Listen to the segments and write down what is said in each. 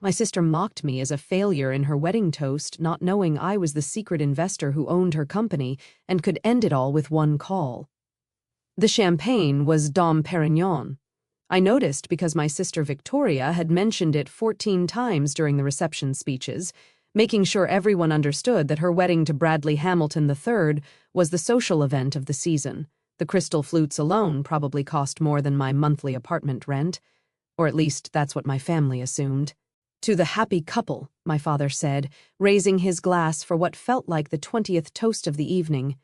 My sister mocked me as a failure in her wedding toast, not knowing I was the secret investor who owned her company and could end it all with one call. The champagne was Dom Perignon. I noticed because my sister Victoria had mentioned it 14 times during the reception speeches, making sure everyone understood that her wedding to Bradley Hamilton III was the social event of the season. The crystal flutes alone probably cost more than my monthly apartment rent, or at least that's what my family assumed. "To the happy couple," my father said, raising his glass for what felt like the 20th toast of the evening.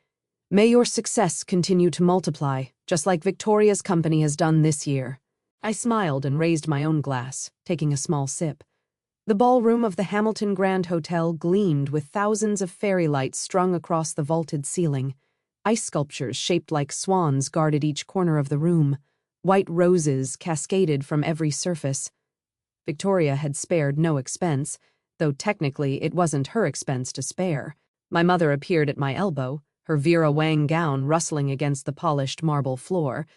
"May your success continue to multiply, just like Victoria's company has done this year." I smiled and raised my own glass, taking a small sip. The ballroom of the Hamilton Grand Hotel gleamed with thousands of fairy lights strung across the vaulted ceiling. Ice sculptures shaped like swans guarded each corner of the room. White roses cascaded from every surface. Victoria had spared no expense, though technically it wasn't her expense to spare. My mother appeared at my elbow, her Vera Wang gown rustling against the polished marble floor.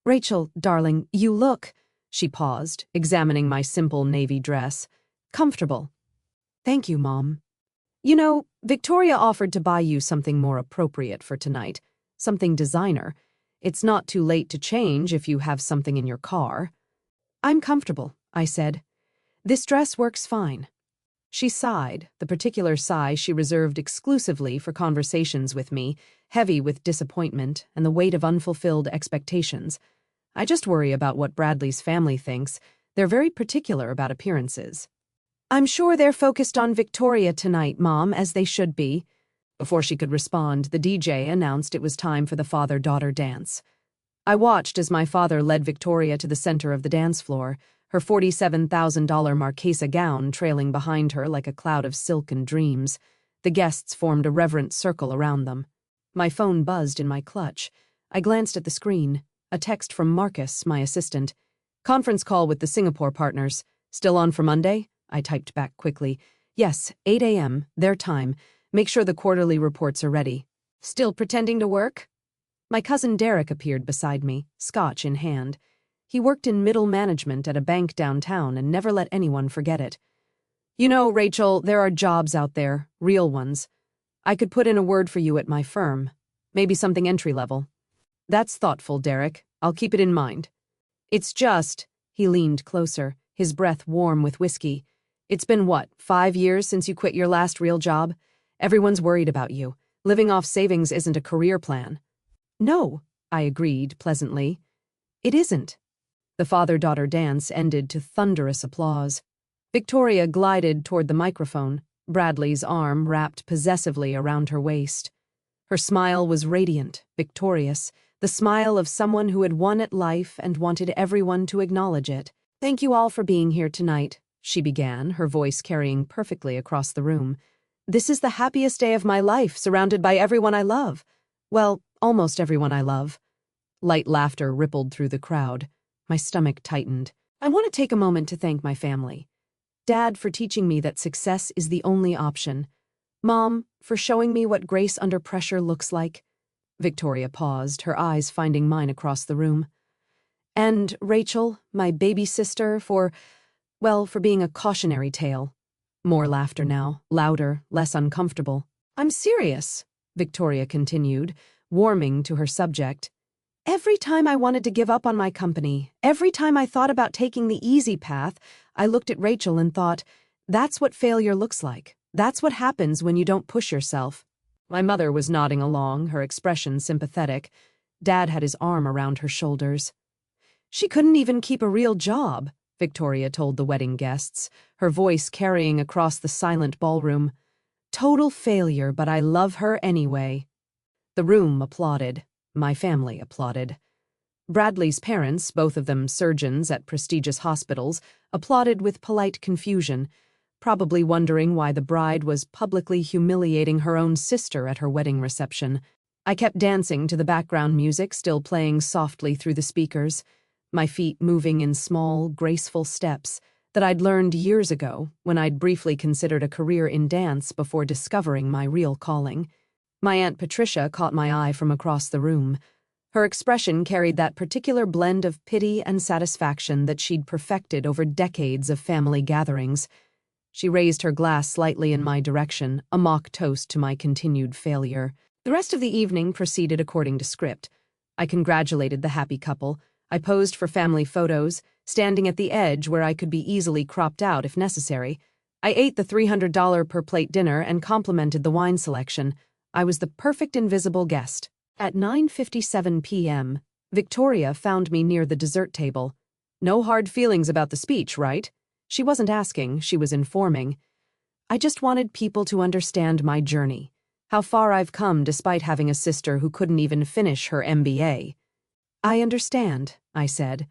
"Rachel, darling, you look—" She paused, examining my simple navy dress. "Comfortable." "Thank you, Mom. You know, Victoria offered to buy you something more appropriate for tonight, something designer. It's not too late to change if you have something in your car." "I'm comfortable," I said. "This dress works fine." She sighed, the particular sigh she reserved exclusively for conversations with me, heavy with disappointment and the weight of unfulfilled expectations. "I just worry about what Bradley's family thinks. They're very particular about appearances." "I'm sure they're focused on Victoria tonight, Mom, as they should be." Before she could respond, the DJ announced it was time for the father-daughter dance. I watched as my father led Victoria to the center of the dance floor, her $47,000 Marchesa gown trailing behind her like a cloud of silken dreams. The guests formed a reverent circle around them. My phone buzzed in my clutch. I glanced at the screen. A text from Marcus, my assistant. "Conference call with the Singapore partners. Still on for Monday?" I typed back quickly. "Yes, 8 a.m., their time. Make sure the quarterly reports are ready." "Still pretending to work?" My cousin Derek appeared beside me, scotch in hand. He worked in middle management at a bank downtown and never let anyone forget it. "You know, Rachel, there are jobs out there, real ones. I could put in a word for you at my firm. Maybe something entry-level." "That's thoughtful, Derek. I'll keep it in mind." "It's just—" He leaned closer, his breath warm with whiskey. "It's been, 5 years since you quit your last real job? Everyone's worried about you. Living off savings isn't a career plan." "No," I agreed pleasantly. "It isn't." The father-daughter dance ended to thunderous applause. Victoria glided toward the microphone, Bradley's arm wrapped possessively around her waist. Her smile was radiant, victorious, the smile of someone who had won at life and wanted everyone to acknowledge it. "Thank you all for being here tonight," she began, her voice carrying perfectly across the room. "This is the happiest day of my life, surrounded by everyone I love. Well, almost everyone I love." Light laughter rippled through the crowd. My stomach tightened. "I want to take a moment to thank my family. Dad for teaching me that success is the only option. Mom for showing me what grace under pressure looks like." Victoria paused, her eyes finding mine across the room. "And Rachel, my baby sister, for being a cautionary tale." More laughter now, louder, less uncomfortable. "I'm serious," Victoria continued, warming to her subject. "Every time I wanted to give up on my company, every time I thought about taking the easy path, I looked at Rachel and thought, that's what failure looks like. That's what happens when you don't push yourself." My mother was nodding along, her expression sympathetic. Dad had his arm around her shoulders. "She couldn't even keep a real job," Victoria told the wedding guests, her voice carrying across the silent ballroom. "Total failure, but I love her anyway." The room applauded. My family applauded. Bradley's parents, both of them surgeons at prestigious hospitals, applauded with polite confusion, probably wondering why the bride was publicly humiliating her own sister at her wedding reception. I kept dancing to the background music still playing softly through the speakers, my feet moving in small, graceful steps that I'd learned years ago when I'd briefly considered a career in dance before discovering my real calling. My Aunt Patricia caught my eye from across the room. Her expression carried that particular blend of pity and satisfaction that she'd perfected over decades of family gatherings. She raised her glass slightly in my direction, a mock toast to my continued failure. The rest of the evening proceeded according to script. I congratulated the happy couple. I posed for family photos, standing at the edge where I could be easily cropped out if necessary. I ate the $300 per plate dinner and complimented the wine selection. I was the perfect invisible guest. At 9:57 p.m., Victoria found me near the dessert table. No hard feelings about the speech, right? She wasn't asking, she was informing. I just wanted people to understand my journey, how far I've come despite having a sister who couldn't even finish her MBA. I understand, I said.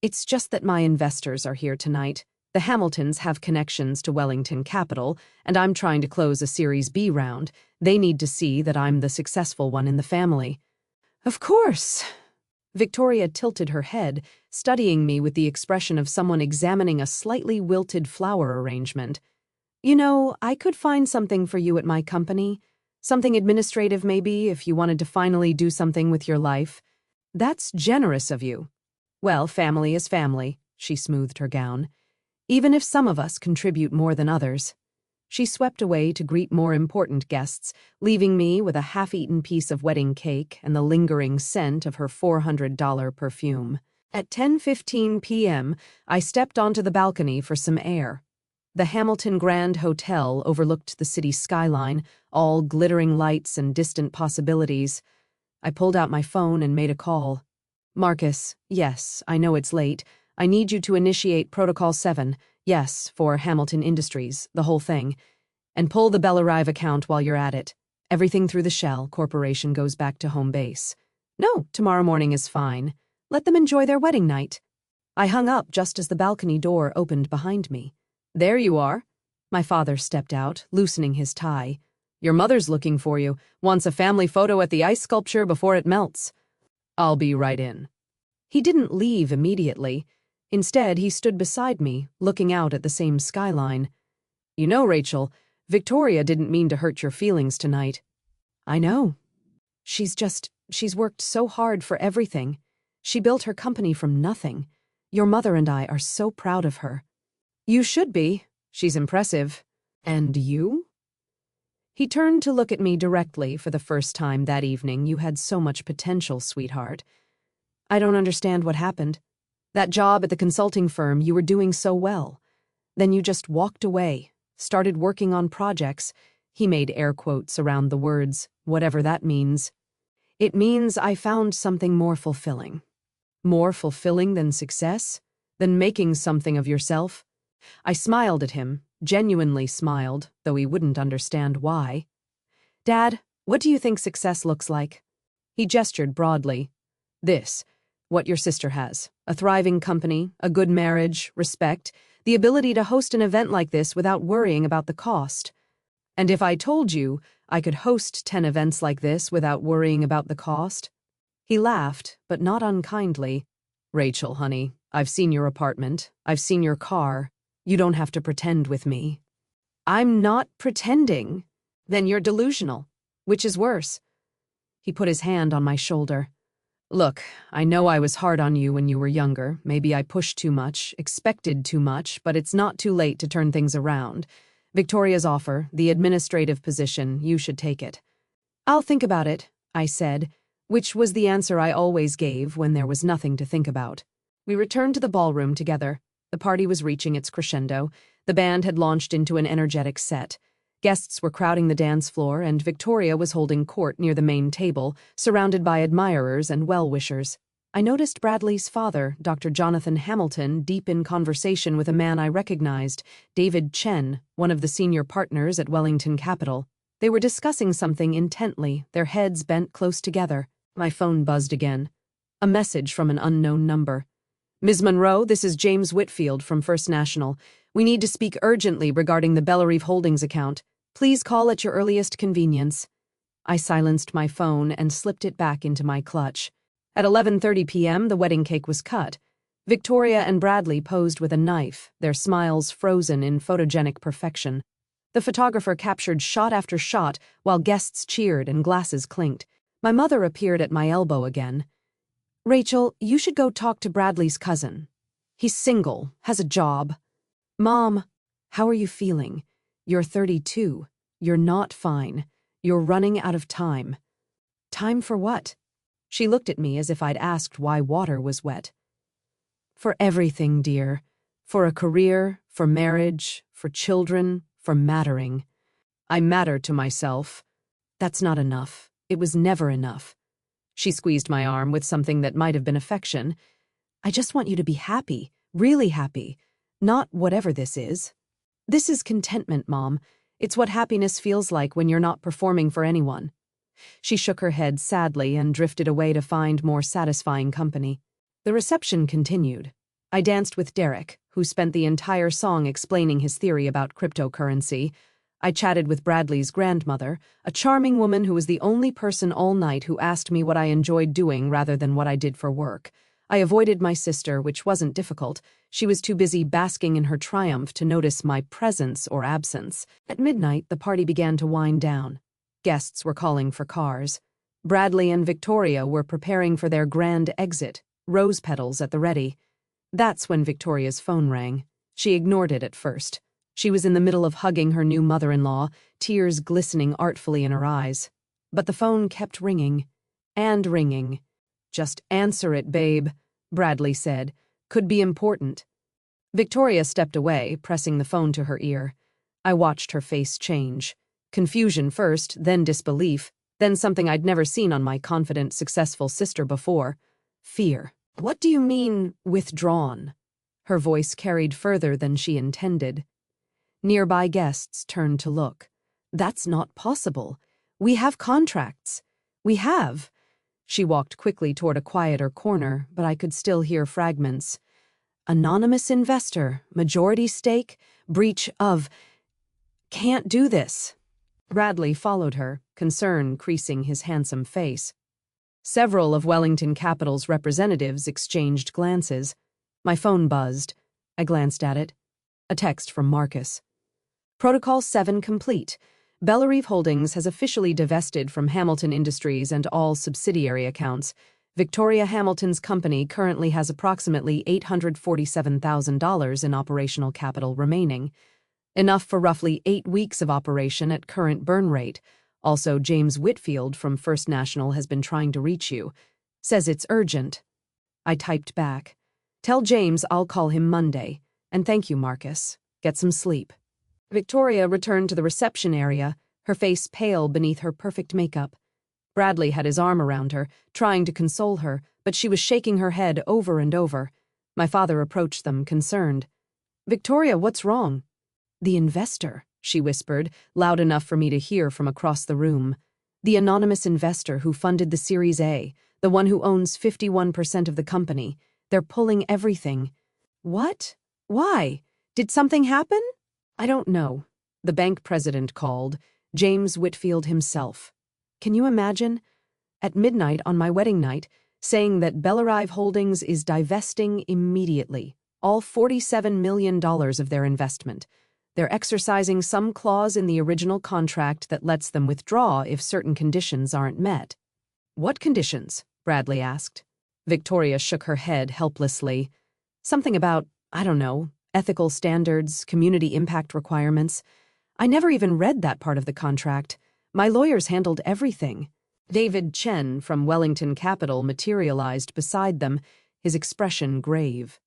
It's just that my investors are here tonight. The Hamiltons have connections to Wellington Capital, and I'm trying to close a Series B round. They need to see that I'm the successful one in the family. Of course. Victoria tilted her head, studying me with the expression of someone examining a slightly wilted flower arrangement. You know, I could find something for you at my company. Something administrative, maybe, if you wanted to finally do something with your life. That's generous of you. Well, family is family, she smoothed her gown. Even if some of us contribute more than others. She swept away to greet more important guests, leaving me with a half-eaten piece of wedding cake and the lingering scent of her $400 perfume. At 10:15 p.m., I stepped onto the balcony for some air. The Hamilton Grand Hotel overlooked the city skyline, all glittering lights and distant possibilities. I pulled out my phone and made a call. Marcus, yes, I know it's late. I need you to initiate Protocol 7, yes, for Hamilton Industries, the whole thing. And pull the Bellarive account while you're at it. Everything through the Shell Corporation goes back to home base. No, tomorrow morning is fine. Let them enjoy their wedding night. I hung up just as the balcony door opened behind me. There you are. My father stepped out, loosening his tie. Your mother's looking for you, wants a family photo at the ice sculpture before it melts. I'll be right in. He didn't leave immediately. Instead, he stood beside me, looking out at the same skyline. You know, Rachel, Victoria didn't mean to hurt your feelings tonight. I know. She's worked so hard for everything. She built her company from nothing. Your mother and I are so proud of her. You should be. She's impressive. And you? He turned to look at me directly for the first time that evening. You had so much potential, sweetheart. I don't understand what happened. That job at the consulting firm, you were doing so well. Then you just walked away, started working on projects. He made air quotes around the words, whatever that means. It means I found something more fulfilling. More fulfilling than success? Than making something of yourself? I smiled at him, genuinely smiled, though he wouldn't understand why. Dad, what do you think success looks like? He gestured broadly. This. What your sister has. A thriving company, a good marriage, respect, the ability to host an event like this without worrying about the cost. And if I told you I could host 10 events like this without worrying about the cost? He laughed, but not unkindly. Rachel, honey, I've seen your apartment. I've seen your car. You don't have to pretend with me. I'm not pretending. Then you're delusional. Which is worse? He put his hand on my shoulder. Look, I know I was hard on you when you were younger. Maybe I pushed too much, expected too much, but it's not too late to turn things around. Victoria's offer, the administrative position, you should take it. I'll think about it, I said, which was the answer I always gave when there was nothing to think about. We returned to the ballroom together. The party was reaching its crescendo. The band had launched into an energetic set. Guests were crowding the dance floor, and Victoria was holding court near the main table, surrounded by admirers and well-wishers. I noticed Bradley's father, Dr. Jonathan Hamilton, deep in conversation with a man I recognized, David Chen, one of the senior partners at Wellington Capital. They were discussing something intently, their heads bent close together. My phone buzzed again. A message from an unknown number. Ms. Monroe, this is James Whitfield from First National. We need to speak urgently regarding the Bellarive Holdings account. Please call at your earliest convenience. I silenced my phone and slipped it back into my clutch. At 11:30 p.m., the wedding cake was cut. Victoria and Bradley posed with a knife, their smiles frozen in photogenic perfection. The photographer captured shot after shot while guests cheered and glasses clinked. My mother appeared at my elbow again. Rachel, you should go talk to Bradley's cousin. He's single, has a job. Mom, how are you feeling? You're 32. You're not fine. You're running out of time. Time for what? She looked at me as if I'd asked why water was wet. For everything, dear. For a career, for marriage, for children, for mattering. I matter to myself. That's not enough. It was never enough. She squeezed my arm with something that might have been affection. I just want you to be happy, really happy. Not whatever this is. This is contentment, Mom. It's what happiness feels like when you're not performing for anyone. She shook her head sadly and drifted away to find more satisfying company. The reception continued. I danced with Derek, who spent the entire song explaining his theory about cryptocurrency. I chatted with Bradley's grandmother, a charming woman who was the only person all night who asked me what I enjoyed doing rather than what I did for work. I avoided my sister, which wasn't difficult. She was too busy basking in her triumph to notice my presence or absence. At midnight, the party began to wind down. Guests were calling for cars. Bradley and Victoria were preparing for their grand exit, rose petals at the ready. That's when Victoria's phone rang. She ignored it at first. She was in the middle of hugging her new mother-in-law, tears glistening artfully in her eyes. But the phone kept ringing. And ringing. Just answer it, babe, Bradley said. Could be important. Victoria stepped away, pressing the phone to her ear. I watched her face change. Confusion first, then disbelief, then something I'd never seen on my confident, successful sister before. Fear. What do you mean, withdrawn? Her voice carried further than she intended. Nearby guests turned to look. That's not possible. We have contracts. We have. She walked quickly toward a quieter corner, but I could still hear fragments. Anonymous investor, majority stake, breach of... Can't do this. Bradley followed her, concern creasing his handsome face. Several of Wellington Capital's representatives exchanged glances. My phone buzzed. I glanced at it. A text from Marcus. Protocol 7 complete. Bellarive Holdings has officially divested from Hamilton Industries and all subsidiary accounts. Victoria Hamilton's company currently has approximately $847,000 in operational capital remaining. Enough for roughly 8 weeks of operation at current burn rate. Also, James Whitfield from First National has been trying to reach you. Says it's urgent. I typed back. Tell James I'll call him Monday. And thank you, Marcus. Get some sleep. Victoria returned to the reception area, her face pale beneath her perfect makeup. Bradley had his arm around her, trying to console her, but she was shaking her head over and over. My father approached them, concerned. Victoria, what's wrong? The investor, she whispered, loud enough for me to hear from across the room. The anonymous investor who funded the Series A, the one who owns 51% of the company. They're pulling everything. What? Why? Did something happen? I don't know. The bank president called, James Whitfield himself. Can you imagine? At midnight on my wedding night, saying that Bellarive Holdings is divesting immediately, all $47 million of their investment. They're exercising some clause in the original contract that lets them withdraw if certain conditions aren't met. What conditions? Bradley asked. Victoria shook her head helplessly. Something about, I don't know, ethical standards, community impact requirements. I never even read that part of the contract. My lawyers handled everything. David Chen from Wellington Capital materialized beside them, his expression grave.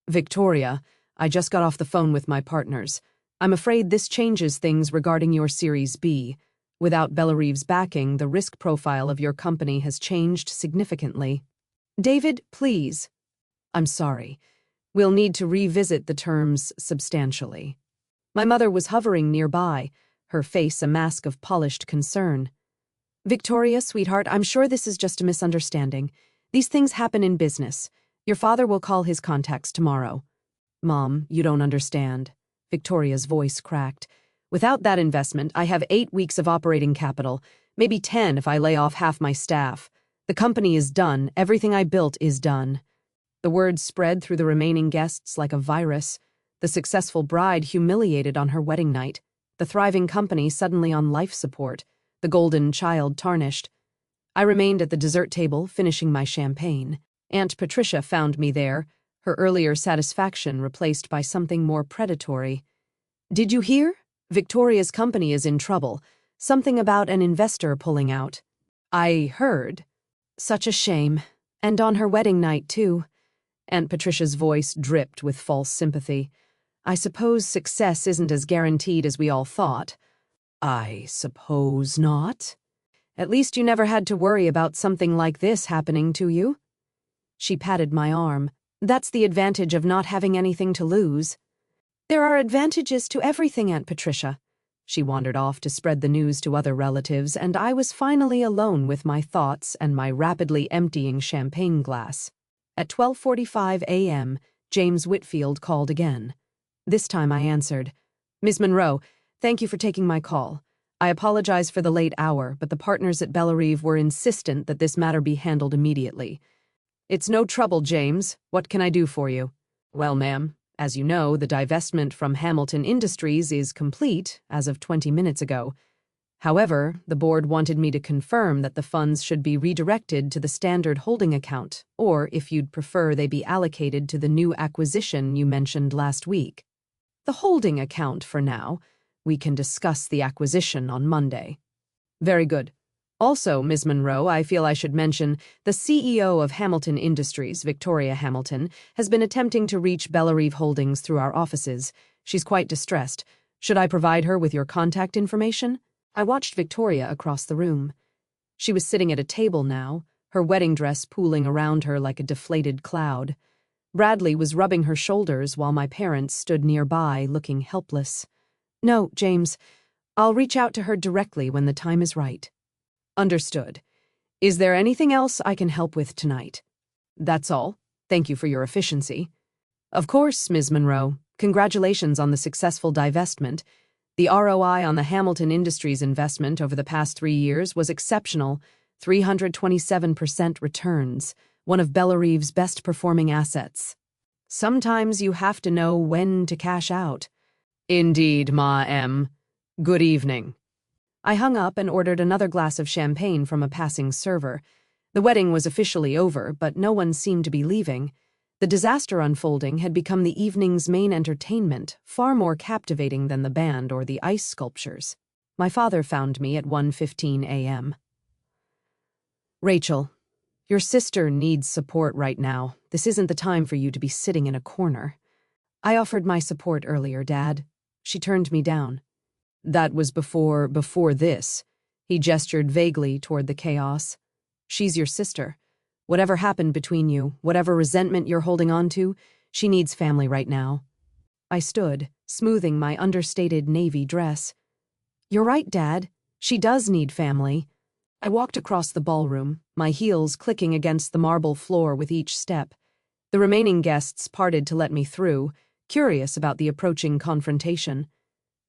Victoria, I just got off the phone with my partners. I'm afraid this changes things regarding your Series B. Without Bellarive's backing, the risk profile of your company has changed significantly. David, please. I'm sorry. We'll need to revisit the terms substantially. My mother was hovering nearby, her face a mask of polished concern. Victoria, sweetheart, I'm sure this is just a misunderstanding. These things happen in business. Your father will call his contacts tomorrow. Mom, you don't understand. Victoria's voice cracked. Without that investment, I have 8 weeks of operating capital, maybe 10 if I lay off half my staff. The company is done. Everything I built is done. The words spread through the remaining guests like a virus. The successful bride humiliated on her wedding night. The thriving company suddenly on life support. The golden child tarnished. I remained at the dessert table, finishing my champagne. Aunt Patricia found me there, her earlier satisfaction replaced by something more predatory. "Did you hear? Victoria's company is in trouble. Something about an investor pulling out." "I heard." "Such a shame. And on her wedding night, too." Aunt Patricia's voice dripped with false sympathy. "I suppose success isn't as guaranteed as we all thought." "I suppose not. At least you never had to worry about something like this happening to you." She patted my arm. "That's the advantage of not having anything to lose." "There are advantages to everything, Aunt Patricia." She wandered off to spread the news to other relatives, and I was finally alone with my thoughts and my rapidly emptying champagne glass. At 12:45 a.m., James Whitfield called again. This time I answered. "Ms. Monroe, thank you for taking my call. I apologize for the late hour, but the partners at Bellerive were insistent that this matter be handled immediately." "It's no trouble, James. What can I do for you?" "Well, ma'am, as you know, the divestment from Hamilton Industries is complete as of 20 minutes ago. However, the board wanted me to confirm that the funds should be redirected to the standard holding account, or, if you'd prefer, they be allocated to the new acquisition you mentioned last week." "The holding account for now. We can discuss the acquisition on Monday." "Very good. Also, Ms. Monroe, I feel I should mention the CEO of Hamilton Industries, Victoria Hamilton, has been attempting to reach Bellerive Holdings through our offices. She's quite distressed. Should I provide her with your contact information?" I watched Victoria across the room. She was sitting at a table now, her wedding dress pooling around her like a deflated cloud. Bradley was rubbing her shoulders while my parents stood nearby, looking helpless. "No, James. I'll reach out to her directly when the time is right." "Understood. Is there anything else I can help with tonight?" "That's all. Thank you for your efficiency." "Of course, Ms. Monroe. Congratulations on the successful divestment. The ROI on the Hamilton Industries investment over the past 3 years was exceptional, 327% returns, one of Bellerive's best-performing assets. Sometimes you have to know when to cash out." "Indeed, Ma M. Good evening." I hung up and ordered another glass of champagne from a passing server. The wedding was officially over, but no one seemed to be leaving. The disaster unfolding had become the evening's main entertainment, far more captivating than the band or the ice sculptures. My father found me at 1:15 a.m. "Rachel, your sister needs support right now. This isn't the time for you to be sitting in a corner." "I offered my support earlier, Dad. She turned me down." "That was before this." He gestured vaguely toward the chaos. "She's your sister. Whatever happened between you, whatever resentment you're holding on to, she needs family right now." I stood, smoothing my understated navy dress. "You're right, Dad. She does need family." I walked across the ballroom, my heels clicking against the marble floor with each step. The remaining guests parted to let me through, curious about the approaching confrontation.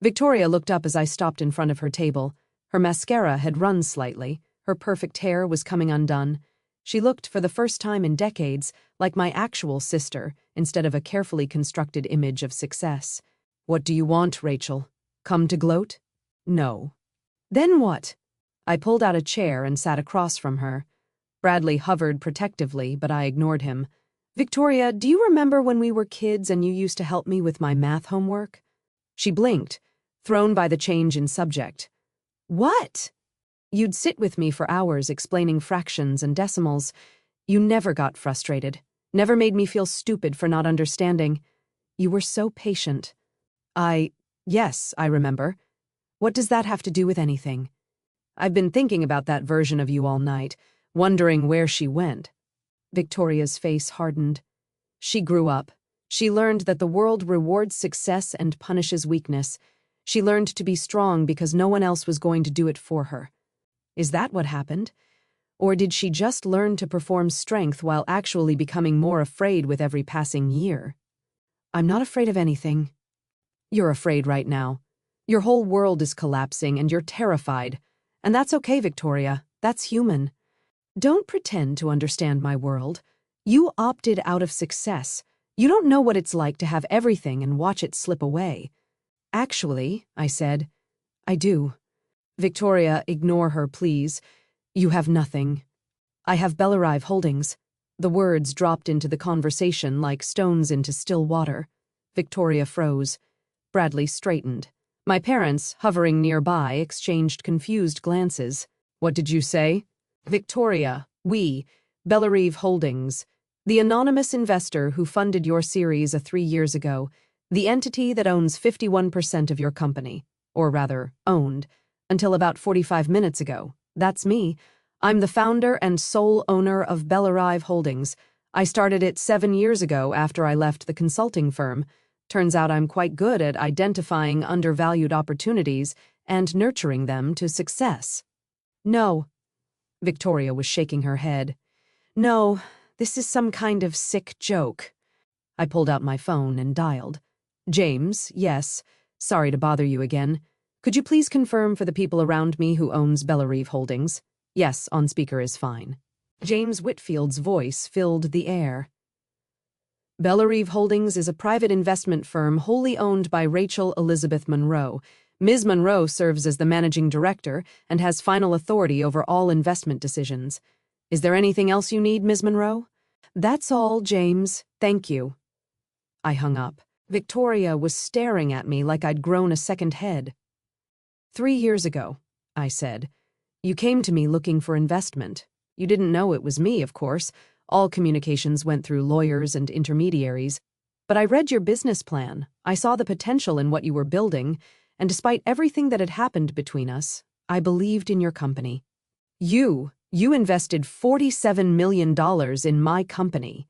Victoria looked up as I stopped in front of her table. Her mascara had run slightly, her perfect hair was coming undone. She looked, for the first time in decades, like my actual sister, instead of a carefully constructed image of success. "What do you want, Rachel? Come to gloat?" "No." "Then what?" I pulled out a chair and sat across from her. Bradley hovered protectively, but I ignored him. "Victoria, do you remember when we were kids and you used to help me with my math homework?" She blinked, thrown by the change in subject. "What?" "You'd sit with me for hours explaining fractions and decimals. You never got frustrated, never made me feel stupid for not understanding. You were so patient." Yes, I remember. What does that have to do with anything?" "I've been thinking about that version of you all night, wondering where she went." Victoria's face hardened. "She grew up. She learned that the world rewards success and punishes weakness. She learned to be strong because no one else was going to do it for her." Is that what happened? Or did she just learn to perform strength while actually becoming more afraid with every passing year? "I'm not afraid of anything." "You're afraid right now. Your whole world is collapsing and you're terrified. And that's okay, Victoria. That's human. Don't pretend to understand my world. You opted out of success. You don't know what it's like to have everything and watch it slip away." "Actually," I said, "I do." "Victoria, ignore her, please. You have nothing. I have Bellarive Holdings. The words dropped into the conversation like stones into still water. Victoria froze. Bradley straightened. My parents, hovering nearby, exchanged confused glances. What did you say? Victoria, Bellarive Holdings, the anonymous investor who funded your series 3 years ago, the entity that owns 51% of your company, or rather, owned, until about 45 minutes ago. That's me. I'm the founder and sole owner of Bellarive Holdings. I started it 7 years ago after I left the consulting firm. Turns out I'm quite good at identifying undervalued opportunities and nurturing them to success. No. Victoria was shaking her head. No, this is some kind of sick joke. I pulled out my phone and dialed. James, yes. Sorry to bother you again. Could you please confirm for the people around me who owns Bellarive Holdings? Yes, on speaker is fine. James Whitfield's voice filled the air. Bellarive Holdings is a private investment firm wholly owned by Rachel Elizabeth Monroe. Ms. Monroe serves as the managing director and has final authority over all investment decisions. Is there anything else you need, Ms. Monroe? That's all, James. Thank you. I hung up. Victoria was staring at me like I'd grown a second head. 3 years ago, I said, you came to me looking for investment. You didn't know it was me, of course. All communications went through lawyers and intermediaries. But I read your business plan. I saw the potential in what you were building, and despite everything that had happened between us, I believed in your company. You invested $47 million in my company.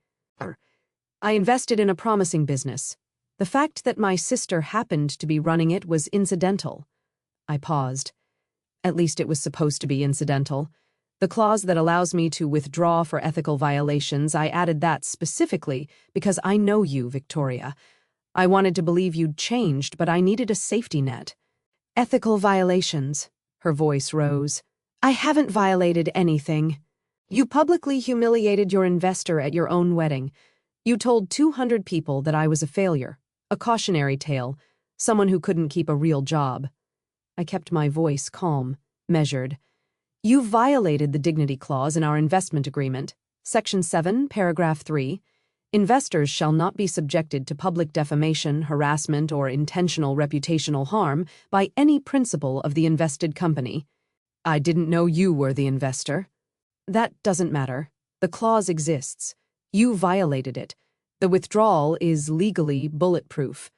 I invested in a promising business. The fact that my sister happened to be running it was incidental. I paused. At least it was supposed to be incidental. The clause that allows me to withdraw for ethical violations, I added that specifically because I know you, Victoria. I wanted to believe you'd changed, but I needed a safety net. Ethical violations. Her voice rose. I haven't violated anything. You publicly humiliated your investor at your own wedding. You told 200 people that I was a failure, a cautionary tale, someone who couldn't keep a real job. I kept my voice calm, measured. You violated the dignity clause in our investment agreement, Section 7, Paragraph 3. Investors shall not be subjected to public defamation, harassment, or intentional reputational harm by any principal of the invested company. I didn't know you were the investor. That doesn't matter. The clause exists. You violated it. The withdrawal is legally bulletproof.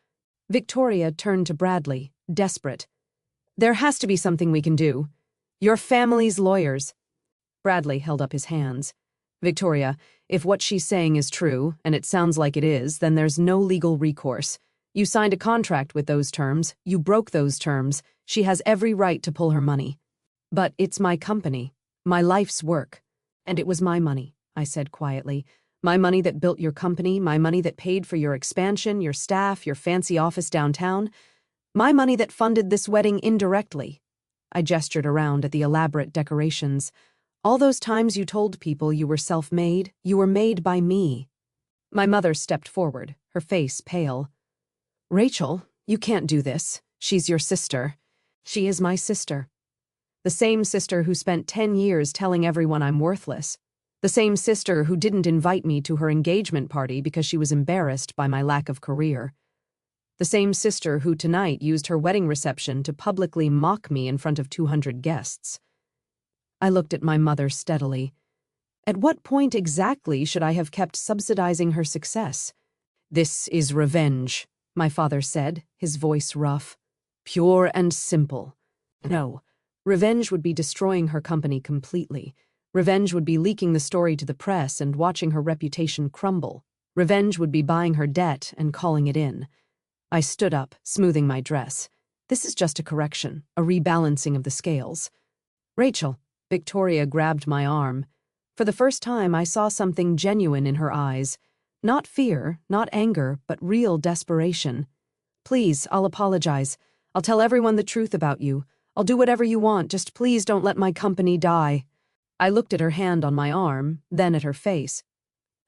Victoria turned to Bradley, desperate. There has to be something we can do. Your family's lawyers. Bradley held up his hands. Victoria, if what she's saying is true, and it sounds like it is, then there's no legal recourse. You signed a contract with those terms. You broke those terms. She has every right to pull her money. But it's my company, my life's work. And it was my money, I said quietly. My money that built your company, my money that paid for your expansion, your staff, your fancy office downtown. My money that funded this wedding indirectly. I gestured around at the elaborate decorations. All those times you told people you were self-made, you were made by me. My mother stepped forward, her face pale. Rachel, you can't do this. She's your sister. She is my sister. The same sister who spent 10 years telling everyone I'm worthless. The same sister who didn't invite me to her engagement party because she was embarrassed by my lack of career. The same sister who tonight used her wedding reception to publicly mock me in front of 200 guests. I looked at my mother steadily. At what point exactly should I have kept subsidizing her success? This is revenge, my father said, his voice rough. Pure and simple. No, revenge would be destroying her company completely. Revenge would be leaking the story to the press and watching her reputation crumble. Revenge would be buying her debt and calling it in. I stood up, smoothing my dress. This is just a correction, a rebalancing of the scales. Rachel, Victoria grabbed my arm. For the first time, I saw something genuine in her eyes. Not fear, not anger, but real desperation. Please, I'll apologize. I'll tell everyone the truth about you. I'll do whatever you want, just please don't let my company die. I looked at her hand on my arm, then at her face.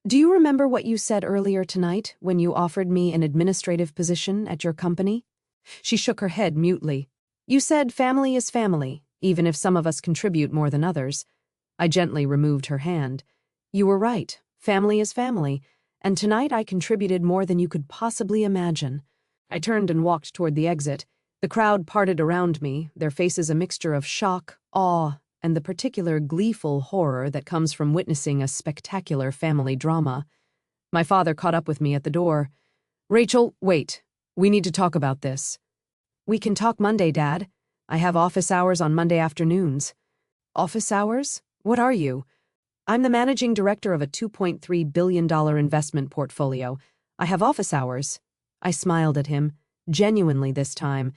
Do you remember what you said earlier tonight when you offered me an administrative position at your company? She shook her head mutely. You said family is family, even if some of us contribute more than others. I gently removed her hand. You were right. Family is family. And tonight I contributed more than you could possibly imagine. I turned and walked toward the exit. The crowd parted around me, their faces a mixture of shock, awe, and the particular gleeful horror that comes from witnessing a spectacular family drama. My father caught up with me at the door. Rachel, wait. We need to talk about this. We can talk Monday, Dad. I have office hours on Monday afternoons. Office hours? What are you? I'm the managing director of a $2.3 billion investment portfolio. I have office hours. I smiled at him, genuinely this time.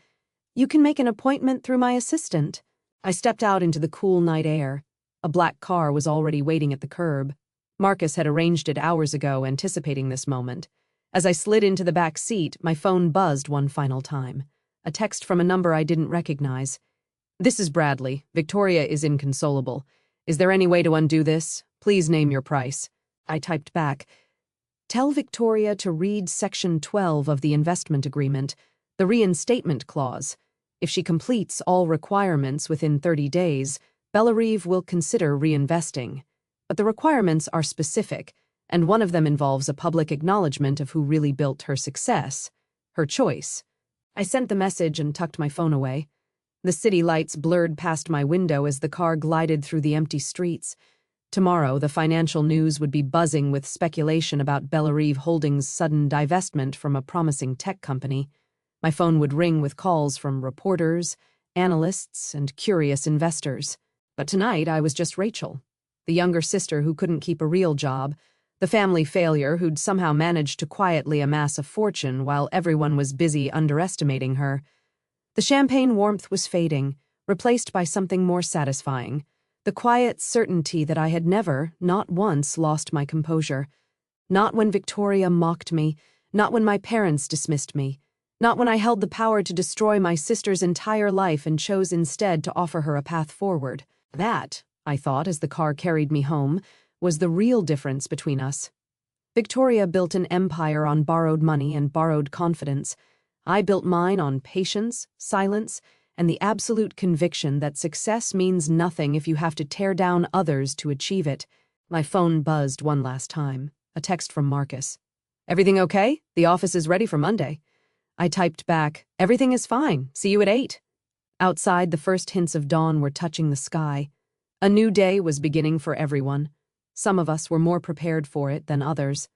You can make an appointment through my assistant. I stepped out into the cool night air. A black car was already waiting at the curb. Marcus had arranged it hours ago, anticipating this moment. As I slid into the back seat, my phone buzzed one final time. A text from a number I didn't recognize. This is Bradley. Victoria is inconsolable. Is there any way to undo this? Please name your price. I typed back. Tell Victoria to read Section 12 of the investment agreement, the reinstatement clause. If she completes all requirements within 30 days, Bellarive will consider reinvesting. But the requirements are specific, and one of them involves a public acknowledgement of who really built her success, her choice. I sent the message and tucked my phone away. The city lights blurred past my window as the car glided through the empty streets. Tomorrow, the financial news would be buzzing with speculation about Bellarive Holdings' sudden divestment from a promising tech company. My phone would ring with calls from reporters, analysts, and curious investors. But tonight, I was just Rachel, the younger sister who couldn't keep a real job, the family failure who'd somehow managed to quietly amass a fortune while everyone was busy underestimating her. The champagne warmth was fading, replaced by something more satisfying, the quiet certainty that I had never, not once, lost my composure. Not when Victoria mocked me, not when my parents dismissed me, not when I held the power to destroy my sister's entire life and chose instead to offer her a path forward. That, I thought as the car carried me home, was the real difference between us. Victoria built an empire on borrowed money and borrowed confidence. I built mine on patience, silence, and the absolute conviction that success means nothing if you have to tear down others to achieve it. My phone buzzed one last time. A text from Marcus. Everything okay? The office is ready for Monday. I typed back, everything is fine. See you at 8. Outside, the first hints of dawn were touching the sky. A new day was beginning for everyone. Some of us were more prepared for it than others.